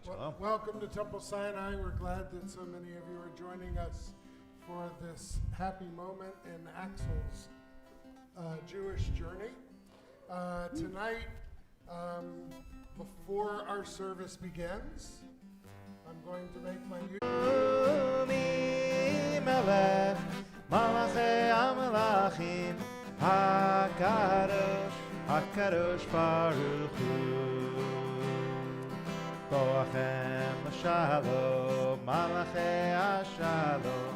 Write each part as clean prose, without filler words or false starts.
Shalom. Welcome to Temple Sinai. We're glad that so many of you are joining us for this happy moment in Axel's Jewish journey. Tonight, before our service begins, I'm going to make my HaKadosh Baruch Hu Boachem Shalom Malachei HaShalom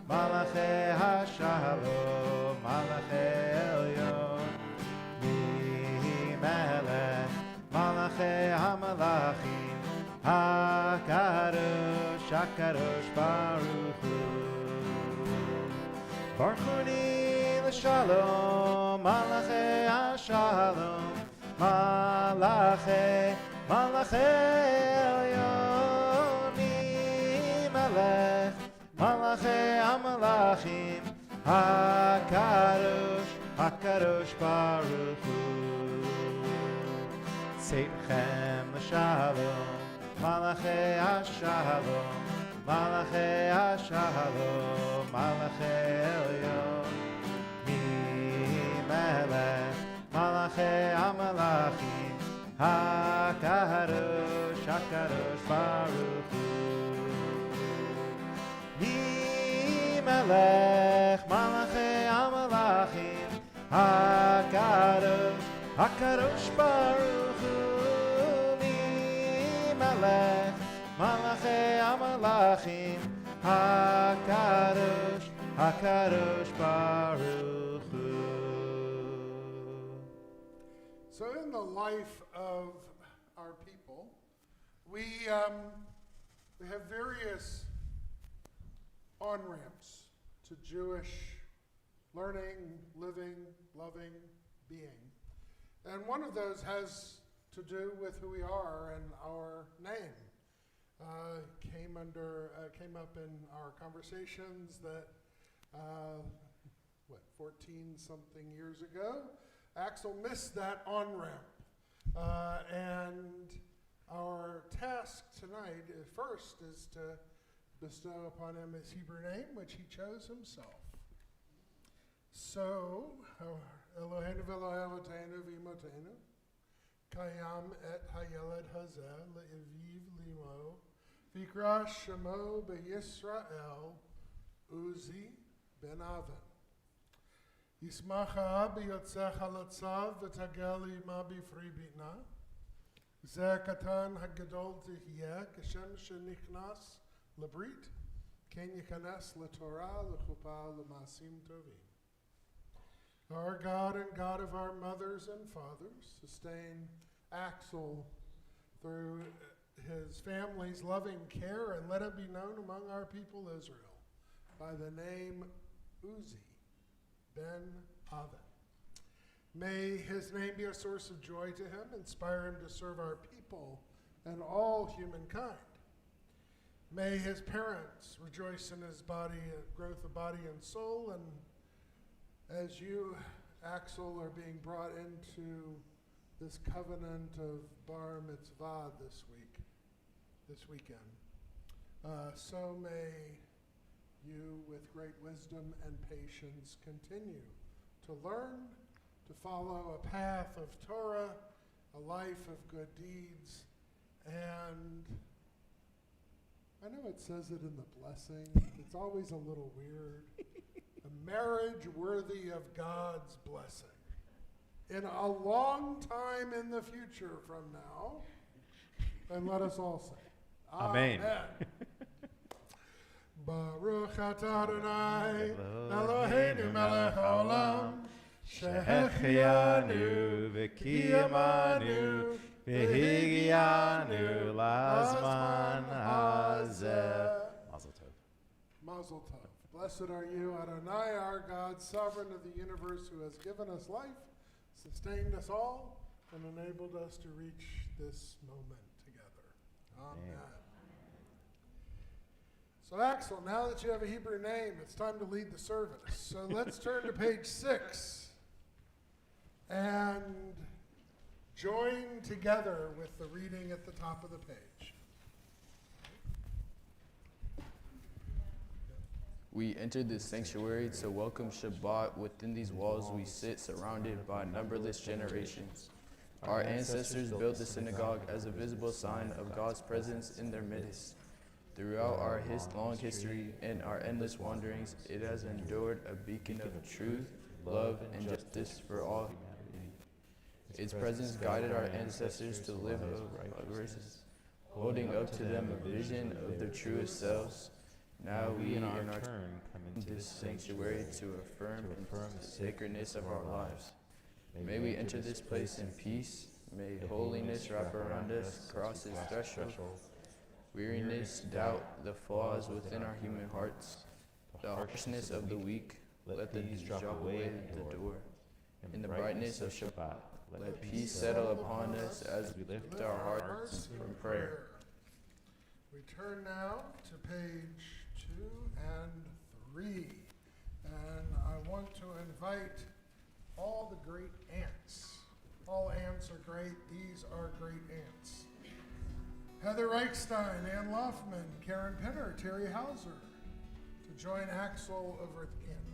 Malachei HaShalom Malachei Elyon Melech Malachei HaMalachim HaKadosh Baruch Hu Baruchuni l'shalom Malachei HaShalom Malachei Elyonim Melech Malachei HaMalachim HaKadosh Baruch Hu Seitchem l'shalom Malachei HaShalom Malachei HaShalom Malachei Elyon Melech Malachei HaMalachim HaKadosh Baruch Hu Melech Malachei HaMalachim HaKadosh Baruch Hu Melech Malachei HaMalachim HaKadosh Baruch Hu. So in the life of our people, we have various on-ramps to Jewish learning, living, loving, being. And one of those has to do with who we are and our name. Came up in our conversations that 14 something years ago, Axel missed that on-ramp. And our task tonight first is to bestow upon him his Hebrew name, which he chose himself. So, Eloheinu v'Elohei Avotenu v'Imotenu, Kayam et hayeled hazeh le'eviv limo, Vikra Shemo beYisrael Uzi ben Avin. Yismacha b'yotzecha latzav v'tagel ima b'fri bitna. Zeh katan hagadol tihyeh kashem shenichnas lebrit ken yikanes leTorah lechuppah lemasim tovim. Our God and God of our mothers and fathers, sustain Axel through his family's loving care, and let it be known among our people Israel by the name Uzi ben Avin. May his name be a source of joy to him, inspire him to serve our people and all humankind. May his parents rejoice in his growth of body and soul, and as you, Axel, are being brought into this covenant of Bar Mitzvah this weekend. So may you, with great wisdom and patience, continue to learn, to follow a path of Torah, a life of good deeds, and I know it says it in the blessing. It's always a little weird. A marriage worthy of God's blessing. In a long time in the future from now, and let us all say, Amen. Baruch atah Adonai Eloheinu melech haolam Shehechianu v'kiyamanu v'higianu lazman hazeh. Mazel tov. Mazel tov. Blessed are you, Adonai, our God, sovereign of the universe, who has given us life, sustained us all, and enabled us to reach this moment together. Amen. So Axel, now that you have a Hebrew name, it's time to lead the service. So let's turn to page 6 and join together with the reading at the top of the page. We entered this sanctuary to welcome Shabbat. Within these walls we sit surrounded by numberless generations. Our ancestors built the synagogue as a visible sign of God's presence in their midst. Throughout our long history and our endless wanderings, it has endured a beacon of truth, love, and justice for all humanity. Its presence guided our ancestors to live of righteousness, holding up to them a vision of their truest selves. Now we in our turn come into this sanctuary to affirm the sacredness of our lives. May we enter this place in peace. May holiness wrap around us, cross its threshold. Weariness, doubt, the flaws within our human hearts, the harshness of the weak, let these drop away at the door. In the brightness of Shabbat, let peace settle upon us as we lift our hearts from prayer. We turn now to page 2 and 3. And I want to invite all the great aunts. All aunts are great. These are great aunts. Heather Reichstein, Ann Loffman, Karen Penner, Terry Hauser, to join Axel over at the candles.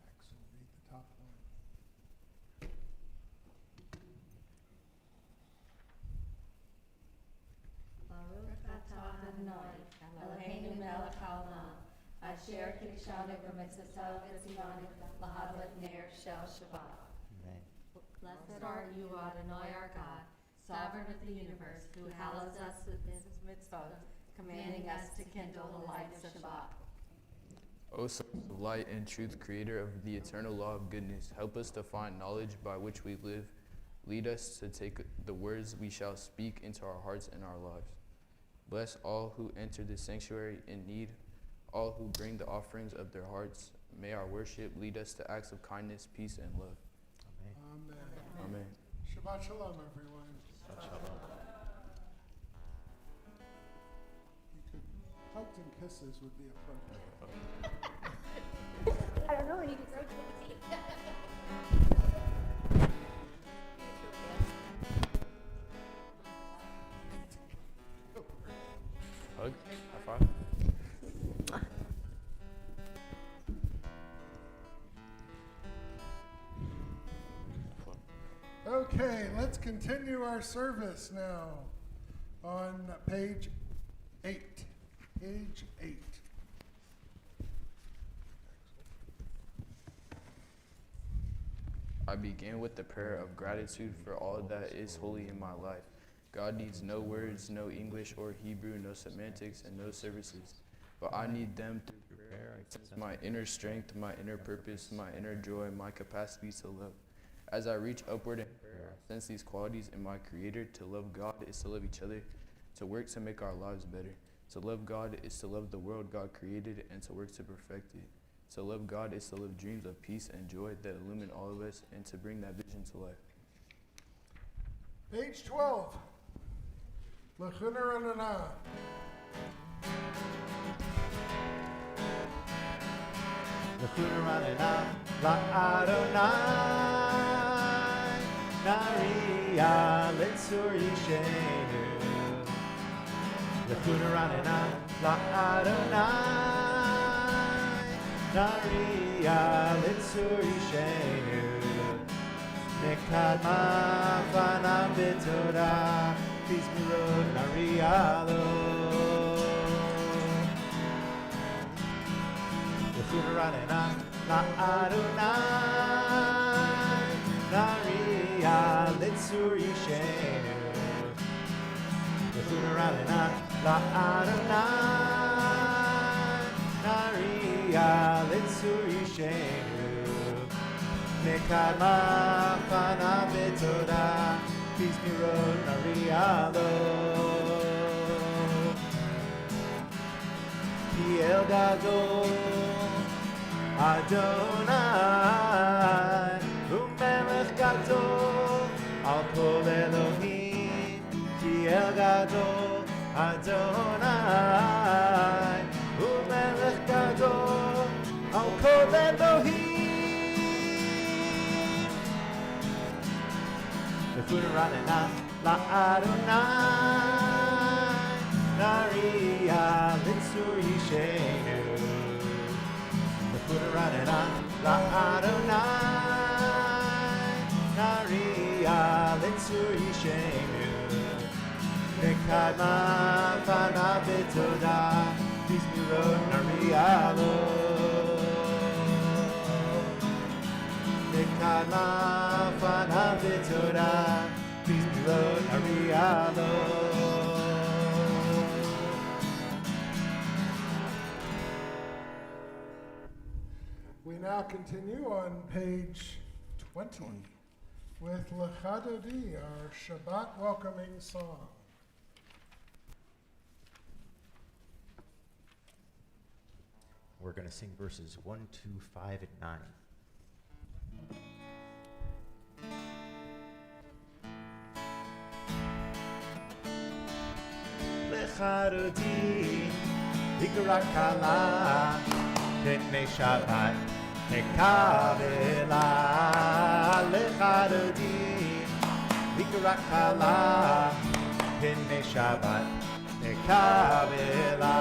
Axel, read the top line. Baruch atah Adonai, Eloheinu melech haolam, asher kiddushanu b'mitzvotav v'tzivanu l'hadlik ner shel Shabbat. Blessed are you, Adonai our God, sovereign of the universe, who hallows us with his mitzvah, commanding us to kindle the light of Shabbat. O source of light and truth, creator of the eternal law of goodness, help us to find knowledge by which we live. Lead us to take the words we shall speak into our hearts and our lives. Bless all who enter this sanctuary in need, all who bring the offerings of their hearts. May our worship lead us to acts of kindness, peace, and love. Amen. Amen. Shabbat Shalom, everyone. You could, hugs and kisses would be appropriate. I don't know, I need to grow to it. Hug? High five? Okay, let's continue our service now on page 8. Page 8. I begin with the prayer of gratitude for all that is holy in my life. God needs no words, no English or Hebrew, no semantics, and no services. But I need them through prayer. I sense my inner strength, my inner purpose, my inner joy, my capacity to love. As I reach upward in prayer, I sense these qualities in my Creator. To love God is to love each other, to work to make our lives better. To love God is to love the world God created and to work to perfect it. To love God is to live dreams of peace and joy that illumine all of us and to bring that vision to life. Page 12. L'chuner Anana. L'chuner Anana, la'Adonai, nariya litzur yishenu. L'chuner Anana, la'Adonai, nariya litzur yishenu. Nekadma fanam b'torah, Bismirod nariya lo. L'chuner Anana, la'Adonai, nariya litzur yishenu. L'chuner Anana, la'Adonai, nariya litzur yishenu. Nekadma fana b'torah, Bismirod nariya lo. Ki el gadol Adonai, umelech gadol, al kol Elohim, ki el gadol, Adonai, umelech gadol, al kol Elohim. Lefuranena la Adonai, Naria litzur yishenu. Lefuranena la Adonai, Naria litzur yishenu. Nekadma fana betoda, bizmirot naria lo. Nekadma fana betoda, bizmirot naria lo. We now continue on page 20 with Lechadodi, our Shabbat welcoming song. We're going to sing verses 1, 2, 5, and 9. Lecharodi, Ikra Kala, B'nei Shabbat, Ekavela. Lecharodi, Ikra Kala, B'nei Shabbat, Ekavela.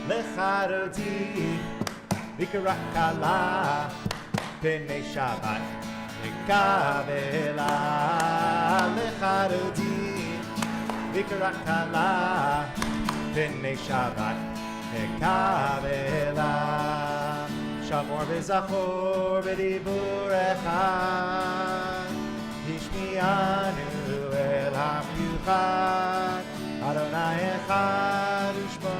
Lecharodi, Ikra Kala, B'nei Shabbat, Ekavela. Lecharodi, Ikra Kala, B'nei Shabbat, Ekavela. Shamor v'zachor b'dibur echad, Hishmianu el hamiuchad, Adonai echad u'shmo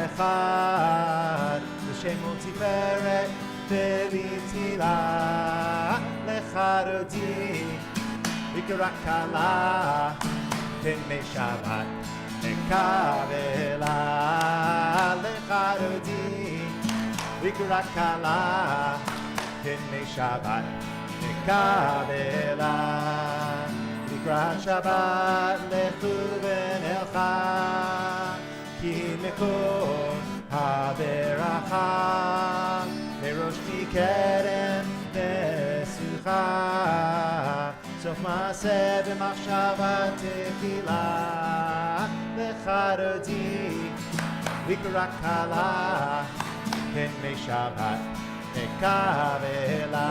echad, L'shemo tiferet v'vitila. Lecharodi, Ikra Kala, B'nei Shabbat, Ekavela. Lecharodi, Ikra Kala, B'nei Shabbat, Ekavela. Ikra Shabbat lechu v'nelcha, ki mekor haberacha, merosh mikerem v'sucha. Sof maaseh v'machshava tefila. Lecharodi, Ikra Kala, B'nei Shabbat, Ekavela.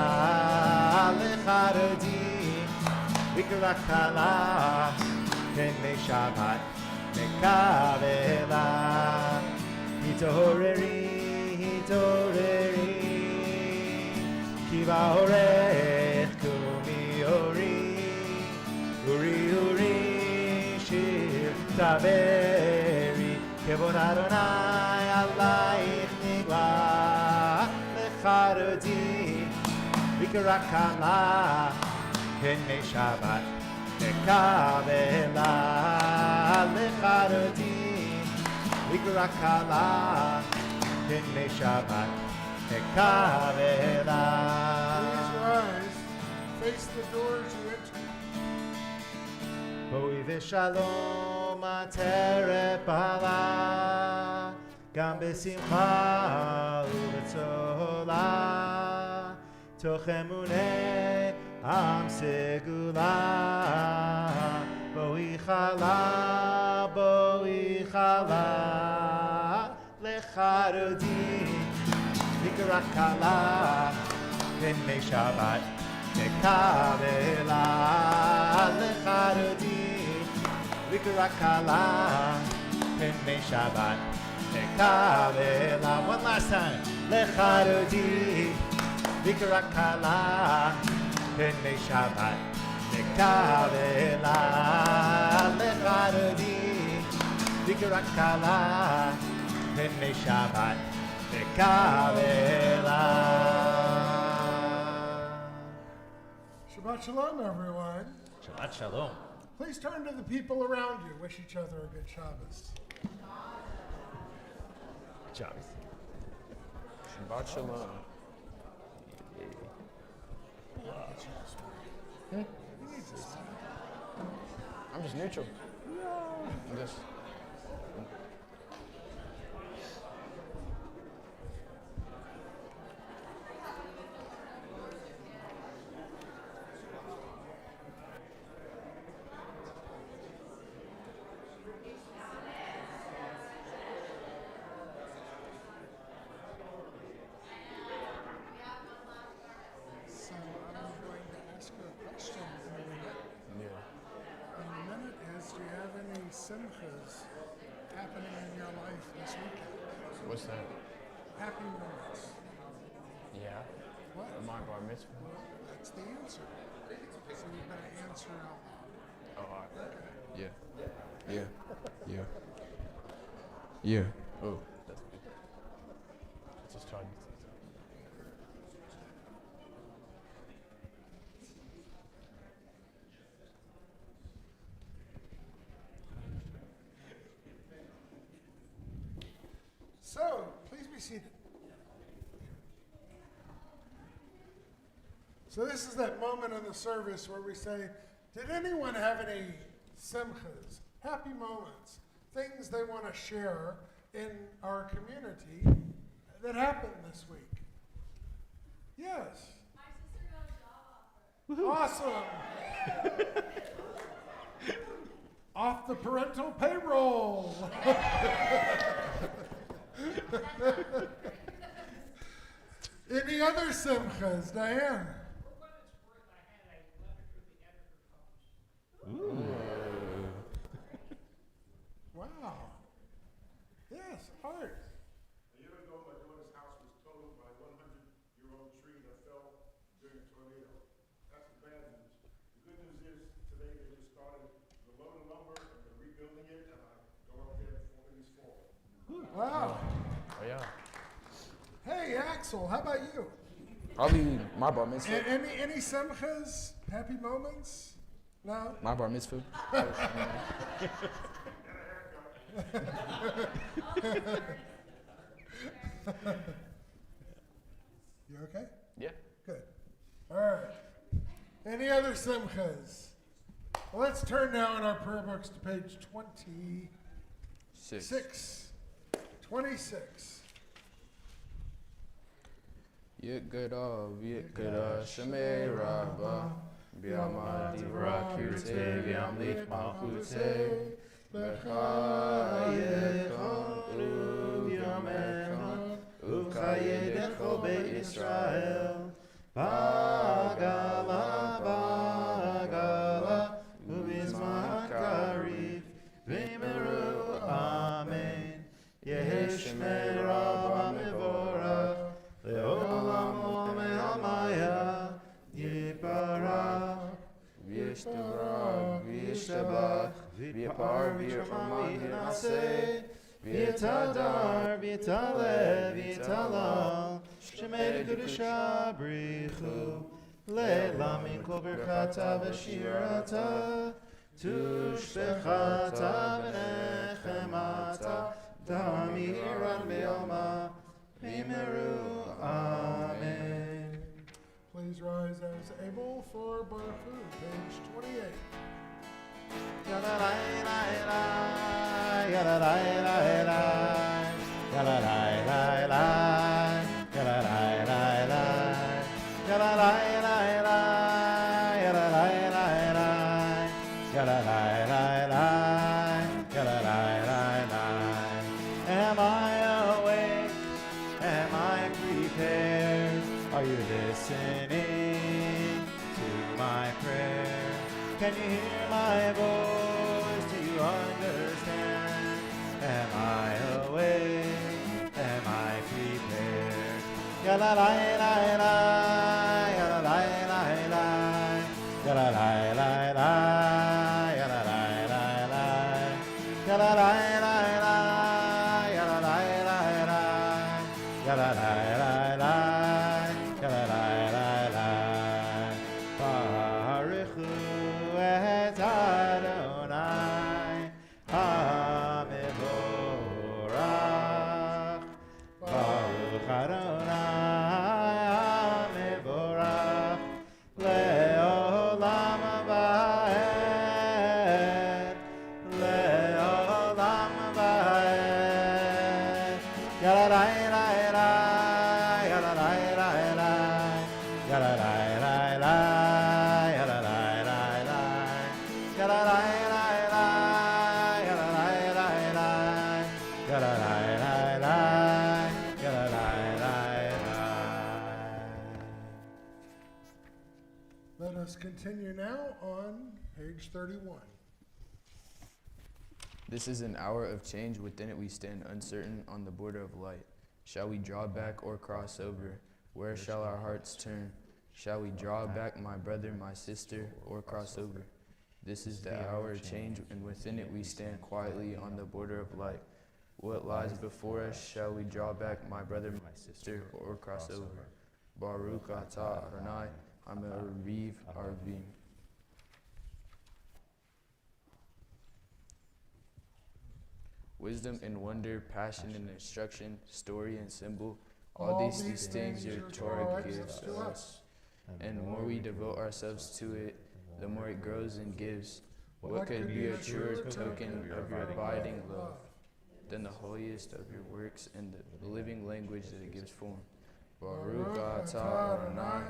Lecharodi, Ikra Kala, B'nei Shabbat, Ekavela. Hitoreri, hitoreri, ki ba'orech kumi ori, uri uri shir taveri, kevod Adonai alayich nigla. Lecharodi, Ikra Kala, B'nei Shabbat, Ekavela. Lecharodi, Ikra Kala, B'nei Shabbat, Ekavela. Please rise, face the doors you enter. Boi v'shalom ateret bala, gam b'simcha u'b'tzola, toch emunei am segula. Boi chala, Lecharodi, Ikra Kala, B'nei Shabbat, Ekavela. Lecharodi, Ikra Kala, B'nei Shabbat, Ekavela. One last time. Lecharodi, Ikra Kala, B'nei Shabbat, Ekavela. Lecharodi, Ikra Kala, B'nei Shabbat, Ekavela. Shabbat Shalom, everyone. Shabbat Shalom. Please turn to the people around you. Wish each other a good Shabbos. Shabbos. Shabbat Shalom. I'm just neutral. I'm just. So I'm going to ask you a question in a minute. Yeah. And the minute is, do you have any simchas happening in your life this weekend? What's that? Happy moments. Yeah. What? My bar mitzvah. Well, that's the answer. So you better answer out loud. Oh, all right. Yeah. Yeah. Yeah. Yeah. Oh, that's good. I just tried. So, please be seated. So this is that moment in the service where we say, did anyone have any simchas, happy moments, things they want to share in our community that happened this week? Yes. My sister got a job offer. Awesome. Off the parental payroll. Any other simchas, Diane? Wow. Yes, Art. A year ago, my daughter's house was totaled by a 100-year-old tree that fell during a tornado. That's the bad news. The good news is today they just started the load of lumber and they're rebuilding it, and I go up there before these fall. Wow. Oh, yeah. Hey, Axel, how about you? Probably my bar mitzvah. Any simchas, happy moments? No? My bar mitzvah. You okay? Yeah. Good. All right. Any other simchas? Well, let's turn now in our prayer books to page 26. 26. Yekada, Yekada, Shemei Rabba, Biama Divra Kirte, Biamlit Malchute, Bechayekon, Uvyamekon, Uvchayedechol Be'Yisrael, Bagala, Bagala, Uvizman Karif, Vimeru, Amen, Yeheshmei Rabba Mevorach, Le'olam Omehamaya, Yiparach, V'yishtabach, V'yishtabach, V'yipar, V'yirmami, V'naseh, V'yitadar, V'yitaleh, V'yitalal, Shemei Kedusha Brichu, Le'la min kol berchata v'shirata, Tushbechata v'nechemata, Tamiran be'alma, Vimeru, Amen. Please rise as able for bar food, page 28. Am I awake? Am I prepared? Are you listening to my prayer? Can you hear my voice? Do you understand? Am I awake? Am I prepared? Ya la la la la, ya la la la la, ya la la la la, ya la la la la, ya la la la la, ya la la la la, ya la la la la, ya la la la la. Baruchu et Adonai, HaMevorach. Baruch Adonai. Let's continue now on page 31. This is an hour of change. Within it we stand uncertain on the border of light. Shall we draw back or cross over? Where shall our hearts turn? Shall we draw back, my brother, my sister, or cross over? This is the hour of change, and within it we stand quietly on the border of light. What lies before us? Shall we draw back, my brother, my sister, or cross over? Baruch atah Adonai, Hamariv Arvim. Wisdom and wonder, passion and instruction, story and symbol, all these things your Torah gives to us. And the more we devote ourselves to it, the more it grows and gives. What could be a truer token of your abiding love than the holiest of your works and the living language that it gives form? Baruch atah Adonai,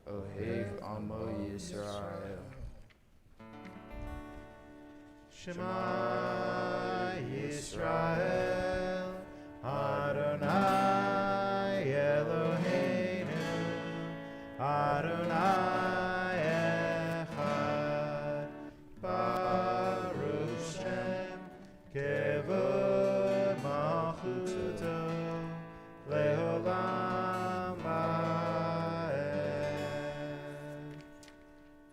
Ohev Amo Yisrael. Shema Yisrael, Adonai Eloheinu, Adonai Echad, Baruch Shem, Kevod Malchuto, Leolam Vaed.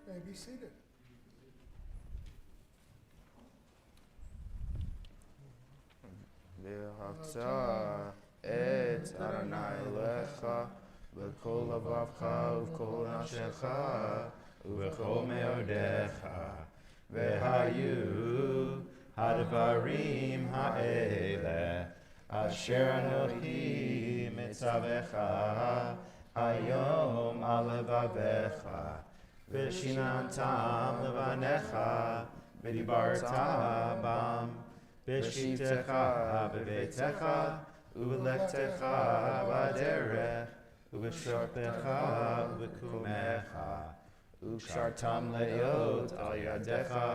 May be seated. Ve'havta et Adonai lecha v'kol lavavcha u'kol nafshecha U'v'chol me'odecha, v'hayu hadvarim ha'eleh, asher Anochi mitzavecha, hayom al levavecha, v'shinantam levanecha, v'dibarta bam, v'shivtecha b'beitecha, u'v'lechtecha b'derech, u'v'shortecha u'v'kumecha, u'kshartam le'ot al yadecha,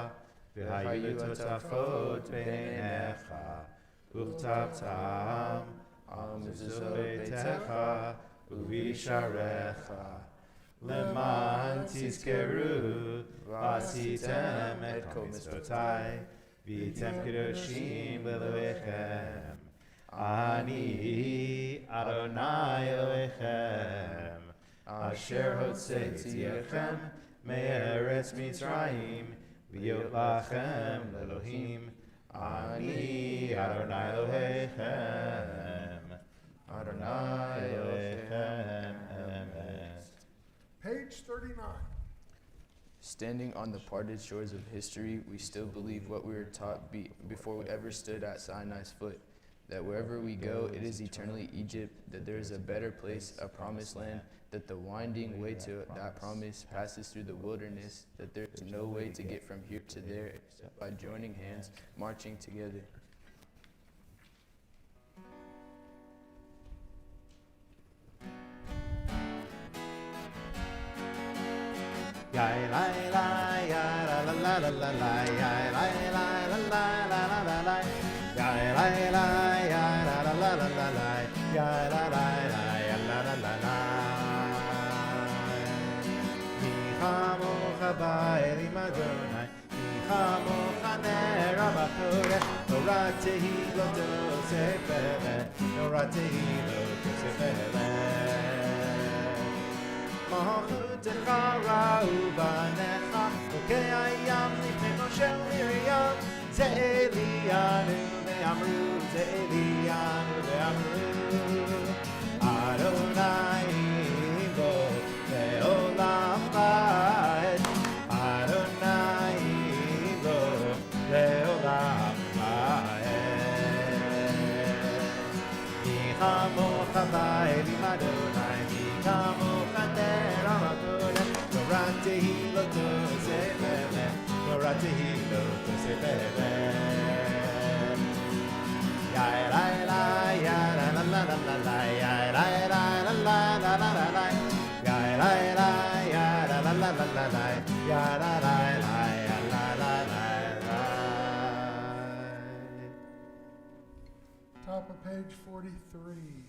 v'hayu l'tafot b'einecha, u'chtaptam al mezuzot beitecha, u'visharecha, leman tizkeru, v'asitem et kol mitzvotai, v'yitem kedoshim le'elohechem. Ani Adonai Elohechem, asher hotzeiti echem me'eretz Mitzrayim, v'yot lachem le'elohim. Ani Adonai Elohechem, Adonai Elohechem, Emes. Page 39. Standing on the parted shores of history, we still believe what we were taught before we ever stood at Sinai's foot, that wherever we go, it is eternally Egypt, that there is a better place, a promised land, that the winding way to that promise passes through the wilderness, that there is no way to get from here to there except by joining hands, marching together. Yai la la ya la la la la la yai la la la la la la la la yai la la ya la la la la la la yai la la la ya la la la la mi chamo chabayli madonai mi chamo chaner amakore noratehi lo tosefele noratehi lo tosefele Machutecha ra'ubanecha Okei hayam nifneno shel Miriam Ze Elianu ve'amru Ze Elianu ve'amru Adonai bo le'olam vaed Adonai bo le'olam vaed Michamo chabayli Adonai Michamo Noratehi lo tosefele, noratehi lo tosefele. Ya la la ya la la la la la ya la la la la la la la la ya la la ya la la la la la la ya la la la ya la la la la. Top of page 43.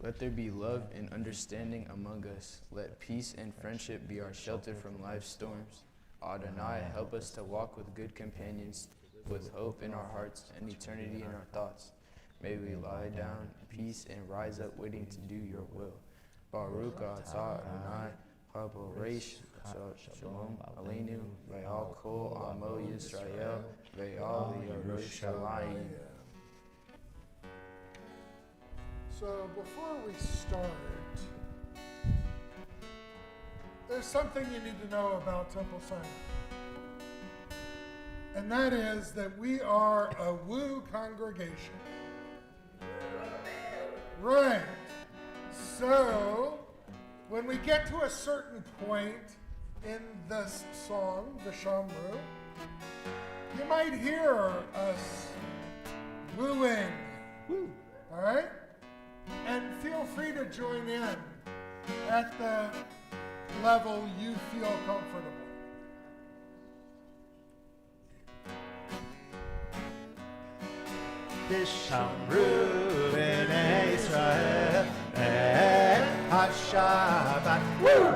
Let there be love and understanding among us. Let peace and friendship be our shelter from life's storms. Adonai, help us to walk with good companions, with hope in our hearts and eternity in our thoughts. May we lie down in peace and rise up waiting to do your will. Baruch atah Adonai, haboresh shalom aleinu, ve'al kol amo Yisrael, ve'al Yerushalayim. So before we start, there's something you need to know about Temple Sinai. And that is that we are a woo congregation. Right. So when we get to a certain point in this song, the Shamru, you might hear us wooing. Woo. All right? And feel free to join in at the level you feel comfortable. Tishamru b'nei Israel et ha-Shabbat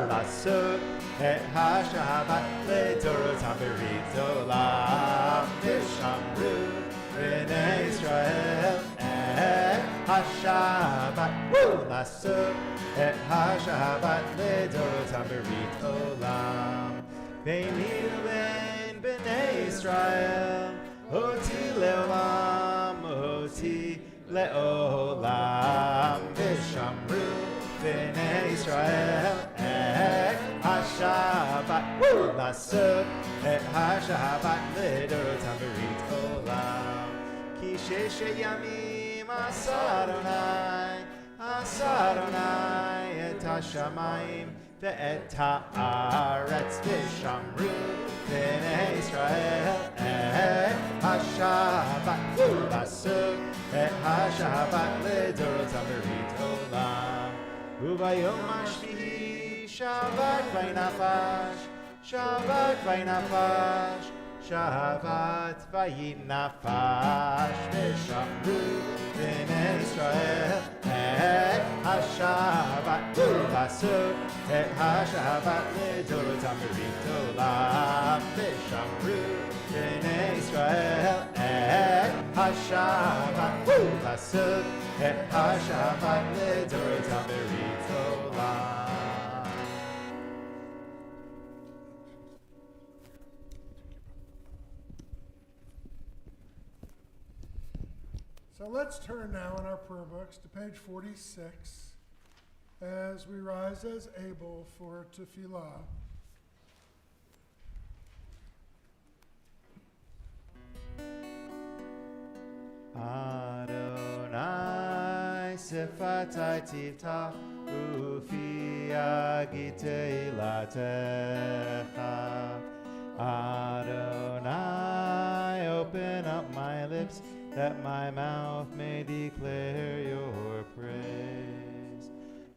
l'asot et ha-Shabbat l'dorotam b'rit olam. Tishamru b'nei Israel et ha-Shabbat l'asot et ha-Shabbat l'dorotam b'rit olam. Beini u'bein b'nei Israel Oti leolam, oti leolam, v'shamru b'nei Israel et ha-Shabbat l'asot et ha-Shabbat l'dorotam b'rit olam. Ki sheshet yamim asa Adonai et ha-shamayim ve'et ha'aretz, v'shamru b'nei Israel et ha-Shabbat l'asot et ha-Shabbat l'dorotam b'rit olam. U'bayom hashvi'i Shabbat vayinafash, Shabbat vayinafash, Shabbat vayinafash, v'shamru b'nei Israel et ha-Shabbat l'asot et ha-Shabbat l'dorotam b'rit olam. V'shamru b'nei Israel et ha-Shabbat l'asot et ha-Shabbat l'dorotam b'rit olam. So let's turn now in our prayer books to page 46 as we rise as able for tefillah. Adonai sifatai tiftach ufi agitei latecha. Adonai, open up my lips that my mouth may declare your praise.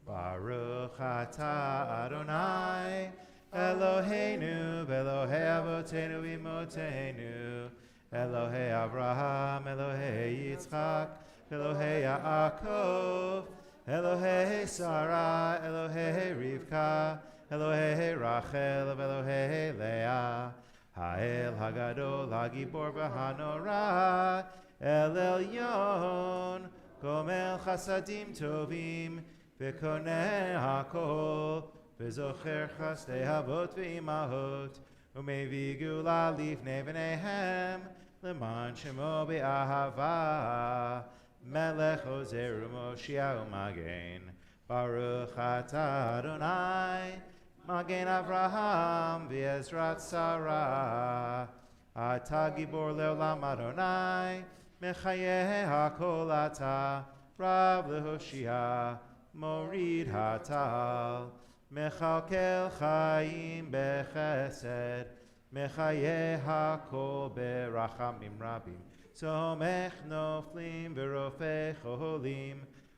Baruch atah Adonai, Eloheinu, Elohei Avotenu Imotenu, Elohei Abraham, Elohei Yitzchak, Elohei Yaakov, Elohei Sarah, Elohei Rivka, Elohei Rachel, Elohei Leah, Ha'el Hagadol, Hagibor V'Hanora, El Elyon, Gomel Chasadim Tovim, V'Koneh HaKol, V'Zocher Chasdei Havot V'Imahot, U'Mevi Gula Lifnei V'Neihem, L'man Shemo B'Ahava, Melech Ozer U'Moshiach U'Magen, Baruch atah Adonai, Magen Avraham V'Ezrat Sarah, Atah Gibor Leolam Adonai, Mechayeh HaKol Atah, Rav Lehoshia, Morid Hatal, Mechalkel Chaim Bechesed, Mechayeh HaKol Berachamim Rabim, Somech Noflim V'Rofei Cholim,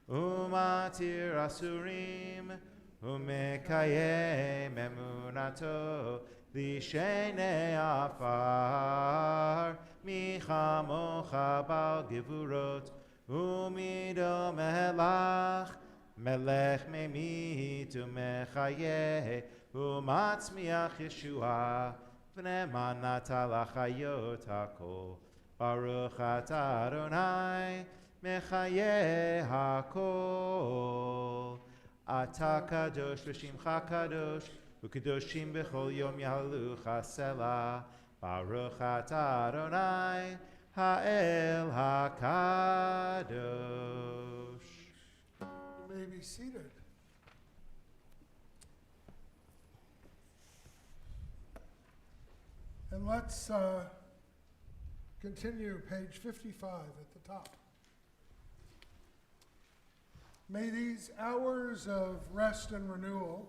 Umatir Asurim, Umekayem Emunato, Lishene Afar, Michamocha Bal Gevurot, Umido Melach, Melech memit u'mechaye u'matzmiach Yeshua v'ne'eman nata l'chayot hakol. Baruch atah Adonai mechaye hakol. Ata kadosh v'shimcha kadosh u'kadoshim b'chol yom yahalucha selah. Baruch atah Adonai ha'el hakadosh. You may be seated. And let's continue page 55 at the top. May these hours of rest and renewal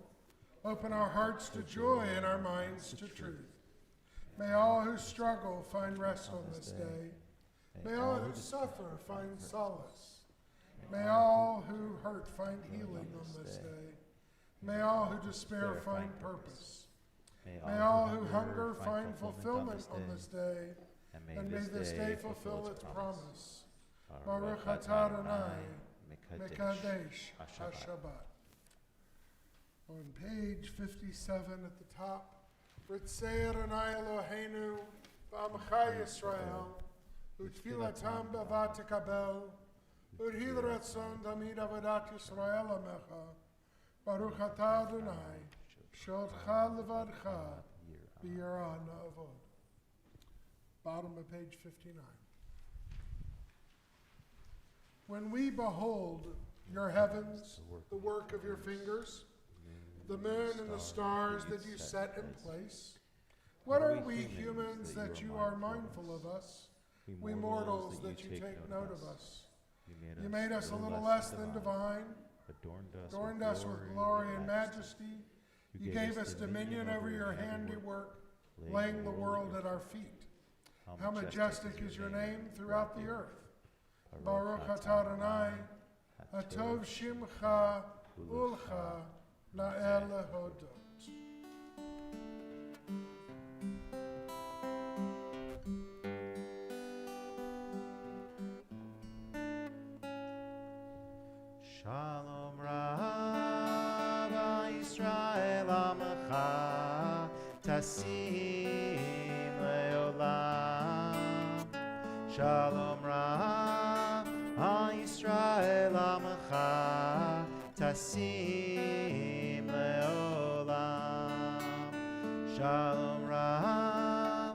open our hearts to joy and our minds to truth. May all who struggle find rest on this day. May all who suffer find solace. May all who hurt find healing on this day. May all who despair find purpose. May all who hunger find fulfillment on this day. And may this day fulfill its promise. Baruch atah Adonai Mekadesh HaShabbat. On page 57 at the top, Ritzei Adonai Eloheinu v'amcha Yisrael u'tfilatam b'avat tekabel u'hil ratzon tamid avodat Yisrael amecha Baruch atah Adonai sholcha levadcha b'yirah na'avod. Bottom of page 59. When we behold your heavens, the work of your fingers, the moon and the stars that you set in place, what are we humans that you are mindful of us, we mortals that you take note of us? You made us a little less than divine, adorned us with glory and majesty. You gave us dominion over your handiwork, laying the world at our feet. How majestic is your name throughout the earth. Baruch atah Adonai, atov shimcha ulcha la'el lehodot. Shalom Rav Yisrael Amecha Tasim Leolam. Shalom Rav Yisrael Amecha Tasim Leolam. Shalom Rav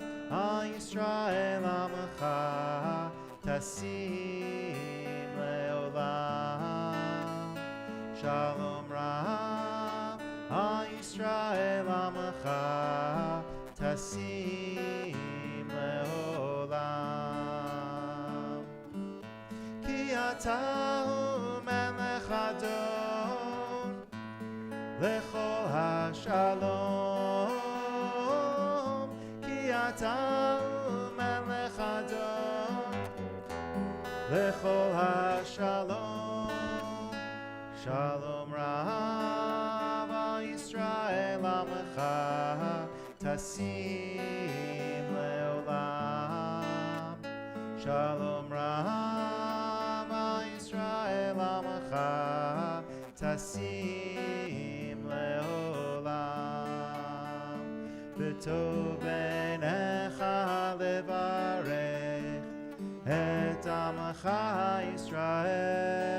Yisrael Amecha Tasim Leolam. Shalom Rav Yisrael Amecha Tasim Leolam. Ki ata hu melech adon lechol hashalom. Ki ata hu melech adon lechol hashalom. Shalom Rav Yisrael Amecha Tasim Leolam. Shalom Rav Yisrael Amecha Tasim Leolam. V'tov b'necha levarech et Amecha Yisrael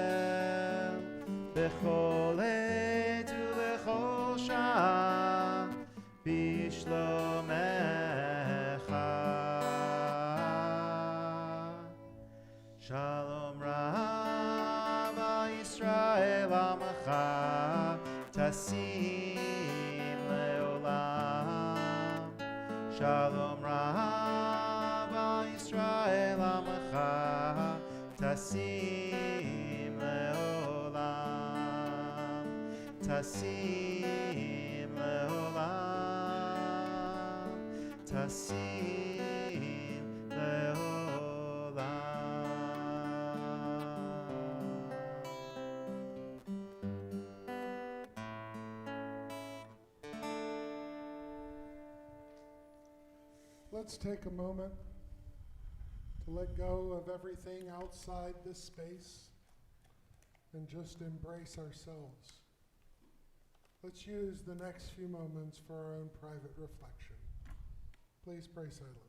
b'chol עת ובכל שעה בשלומך. Shalom Rav Yisrael Amecha Tasim Leolam. Shalom Rav Yisrael Amecha Tasim Leolam. Tasim Leolam. Tasim Leolam. Let's take a moment to let go of everything outside this space and just embrace ourselves. Let's use the next few moments for our own private reflection. Please pray silently.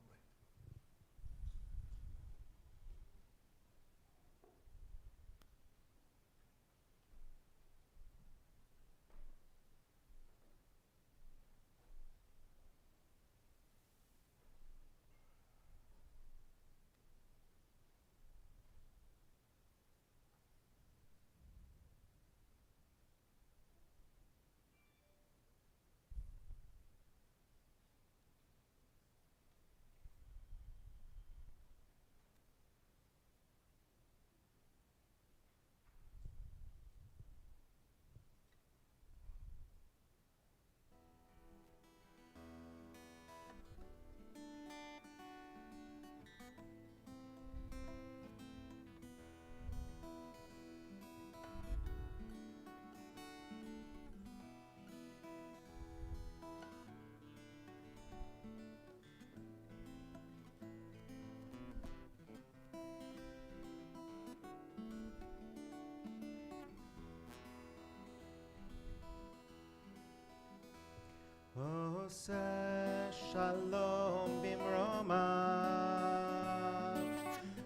Oseh shalom bimromav,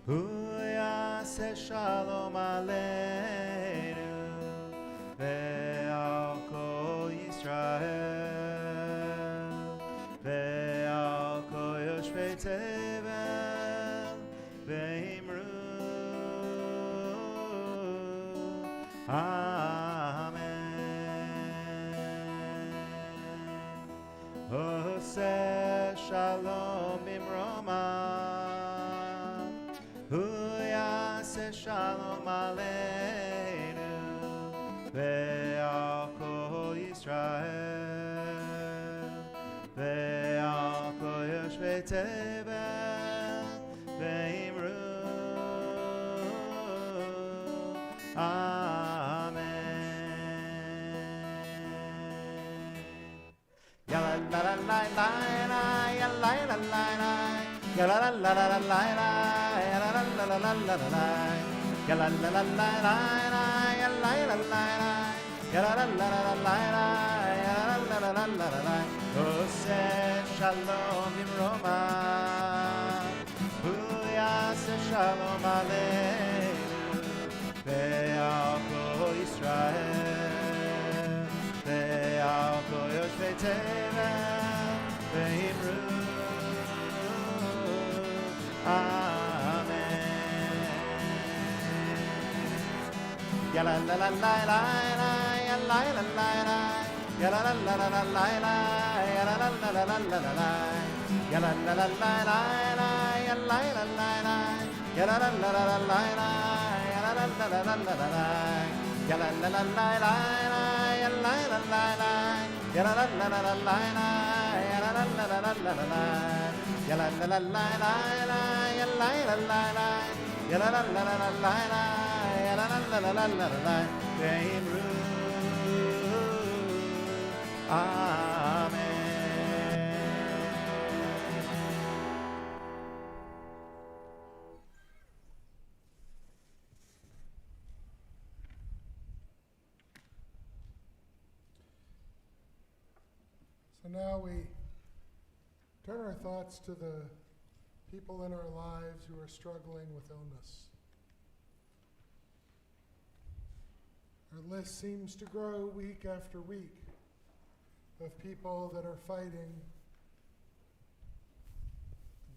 hu yaseh shalom aleinu, ve'al kol Yisrael, ve'al kol yoshvei tevel, ve'imru, Oseh shalom bimromav, hu yaseh shalom aleinu, ve'al kol Yisrael, ve'al kol yoshvei tevel, ve'imru, la la la la la ya la la la la ya la la la la la ya la la la la la la ya la la la la la ya la la la ya la la la la ya la la la la Oseh shalom bimroma hu yaseh shalom aleinu ve'al kol Yisrael ve'al kol yoshvei tevel ve'imru amen. Ya la la la la la la ya la la la la ya la la la la la la ya la la la la la la ya la la la la la ya la la la la ya la la la la la ya la la la la la ya la la la la la ya la la la la ya la la la la la ya la la la la la ya la la la la la ya la la la la ya la la la la la ya la la la la la ve'imru amen. So now we turn our thoughts to the people in our lives who are struggling with illness. Our list seems to grow week after week of people that are fighting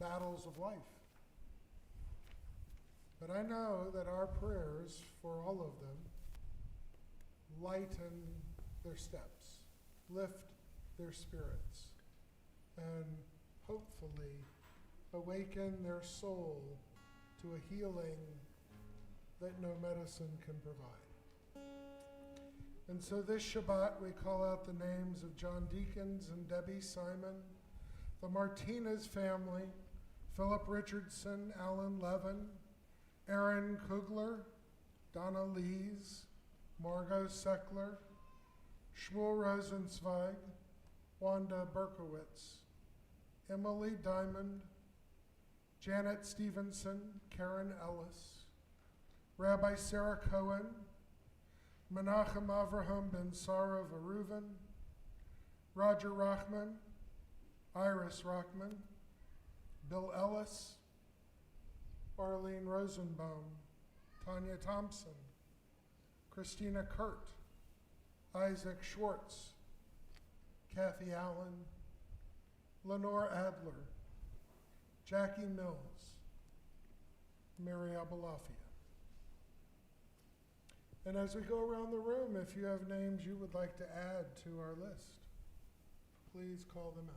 battles of life. But I know that our prayers for all of them lighten their steps, lift their spirits, and hopefully awaken their soul to a healing that no medicine can provide. And so this Shabbat we call out the names of John Deacons and Debbie Simon, the Martinez family, Philip Richardson, Alan Levin, Aaron Kugler, Donna Lees, Margot Seckler, Shmuel Rosenzweig, Wanda Berkowitz, Emily Diamond, Janet Stevenson, Karen Ellis, Rabbi Sarah Cohen, Menachem Avraham ben Sarah of Reuven, Roger Rochman, Iris Rochman, Bill Ellis, Arlene Rosenbaum, Tanya Thompson, Christina Kurt, Isaac Schwartz, Kathy Allen, Lenore Adler, Jackie Mills, Mary Abalafia. And as we go around the room, if you have names you would like to add to our list, please call them out.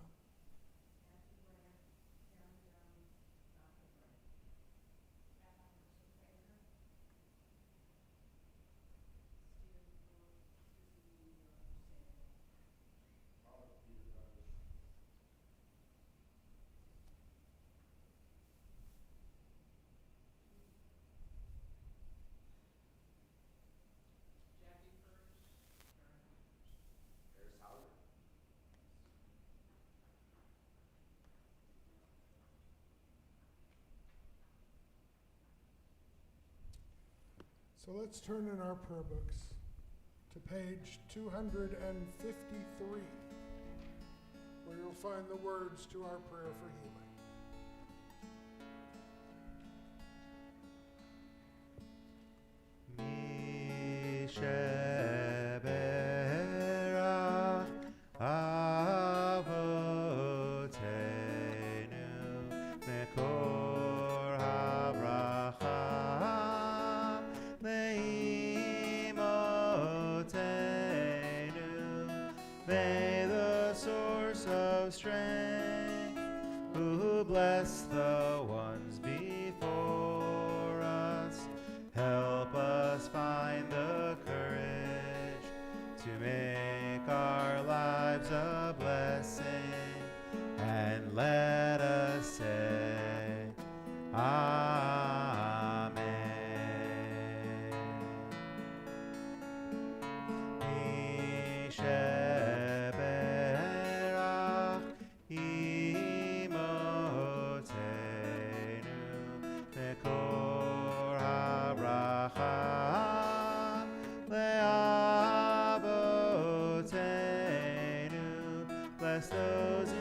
So let's turn in our prayer books to page 253, where you'll find the words to our prayer for healing. Misheberach Avotenu Mekor HaBracha Leimotenu. May the source of strength, who bless the ones before us, help us find the courage to make our lives a blessing, and let us say, Amen. Misheberach imotenu mekor habracha le'avotenu. Bless those in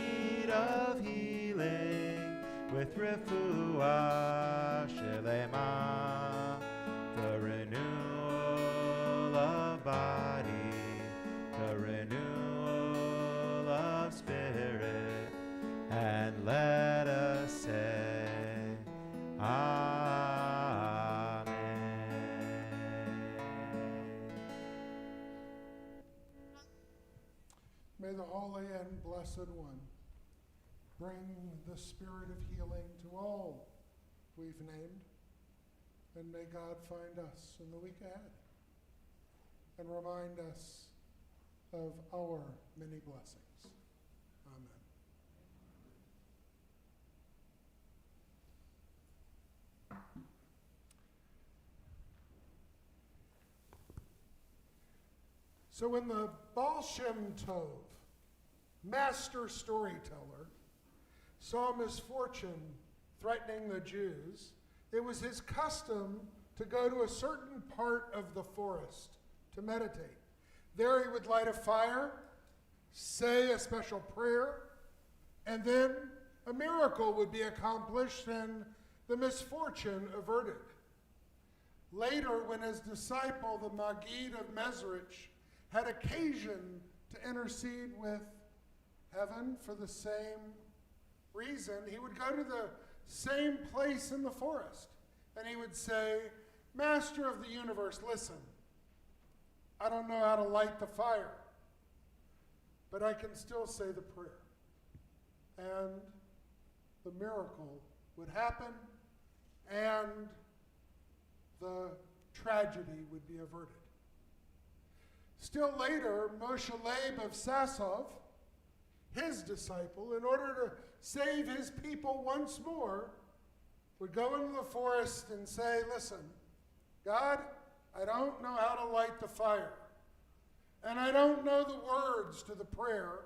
need of healing with refuah shelema, the renewal of body, the renewal of spirit, and let us say, Amen. May the Holy and Blessed One bring the spirit of healing to all we've named, and may God find us in the week ahead and remind us of our many blessings. Amen. So when the Baal Shem Tov, master storyteller, saw misfortune threatening the Jews, it was his custom to go to a certain part of the forest to meditate. There he would light a fire, say a special prayer, and then a miracle would be accomplished and the misfortune averted. Later, when his disciple, the Maggid of Mezrich, had occasion to intercede with heaven for the same reason, he would go to the same place in the forest, and he would say, Master of the universe, listen, I don't know how to light the fire, but I can still say the prayer. And the miracle would happen, and the tragedy would be averted. Still later, Moshe Leib of Sassov, his disciple, in order to save his people once more, would go into the forest and say, listen, God, I don't know how to light the fire, and I don't know the words to the prayer,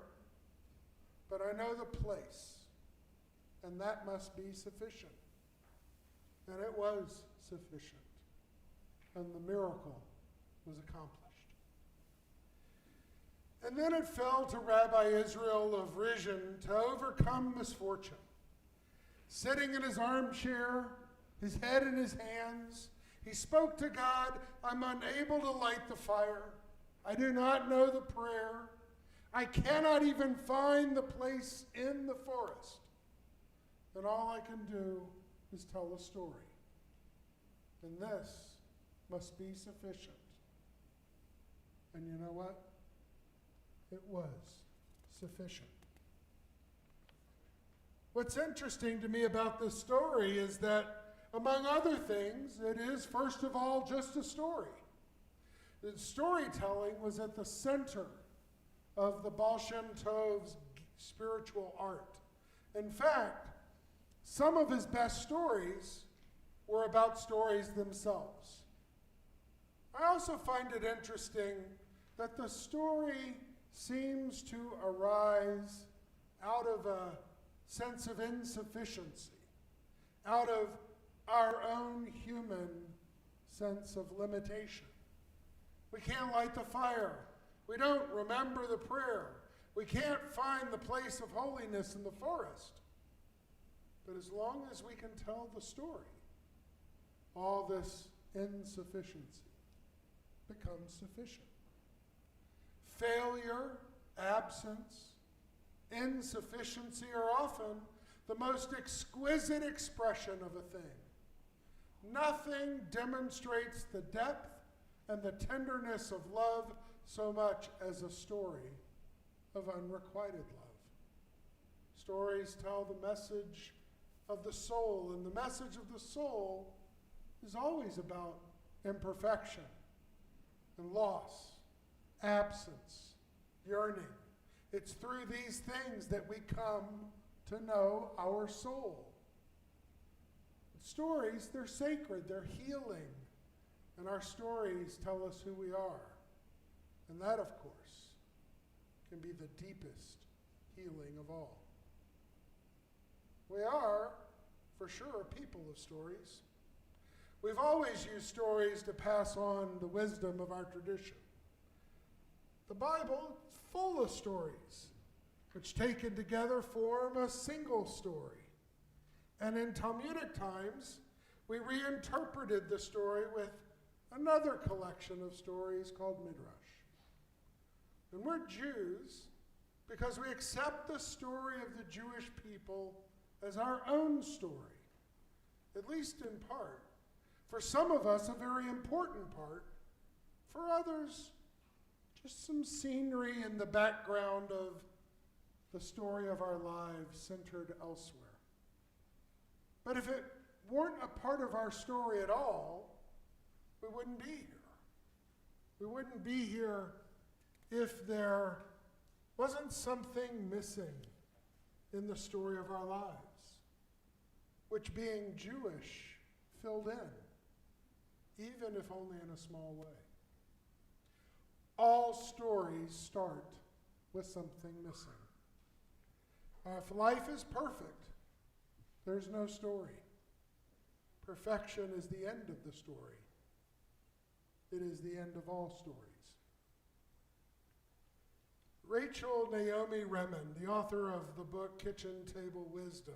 but I know the place, and that must be sufficient. And it was sufficient, and the miracle was accomplished. And then it fell to Rabbi Israel of Rizhin to overcome misfortune. Sitting in his armchair, his head in his hands, he spoke to God, I'm unable to light the fire. I do not know the prayer. I cannot even find the place in the forest. And all I can do is tell a story. And this must be sufficient. And you know what? It was sufficient. What's interesting to me about this story is that, among other things, it is, first of all, just a story. The storytelling was at the center of the Baal Shem Tov's spiritual art. In fact, some of his best stories were about stories themselves. I also find it interesting that the story seems to arise out of a sense of insufficiency, out of our own human sense of limitation. We can't light the fire. We don't remember the prayer. We can't find the place of holiness in the forest. But as long as we can tell the story, all this insufficiency becomes sufficient. Failure, absence, insufficiency are often the most exquisite expression of a thing. Nothing demonstrates the depth and the tenderness of love so much as a story of unrequited love. Stories tell the message of the soul, and the message of the soul is always about imperfection and loss, absence, yearning. It's through these things that we come to know our soul. Stories, they're sacred, they're healing, and our stories tell us who we are. And that, of course, can be the deepest healing of all. We are, for sure, a people of stories. We've always used stories to pass on the wisdom of our tradition. The Bible is full of stories, which taken together form a single story. And in Talmudic times, we reinterpreted the story with another collection of stories called Midrash. And we're Jews because we accept the story of the Jewish people as our own story, at least in part. For some of us, a very important part. For others, just some scenery in the background of the story of our lives centered elsewhere. But if it weren't a part of our story at all, we wouldn't be here. We wouldn't be here if there wasn't something missing in the story of our lives, which being Jewish filled in, even if only in a small way. All stories start with something missing. If life is perfect, there's no story. Perfection is the end of the story. It is the end of all stories. Rachel Naomi Remen, the author of the book Kitchen Table Wisdom,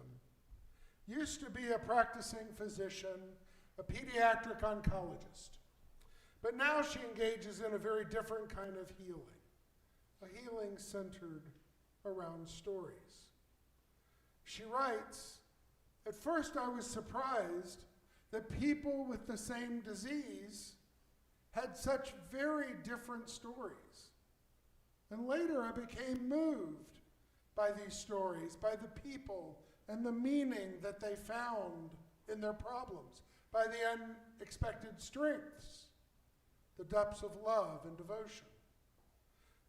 used to be a practicing physician, a pediatric oncologist. But now she engages in a very different kind of healing, a healing centered around stories. She writes, "At first I was surprised that people with the same disease had such very different stories. And later I became moved by these stories, by the people and the meaning that they found in their problems, by the unexpected strengths, the depths of love and devotion.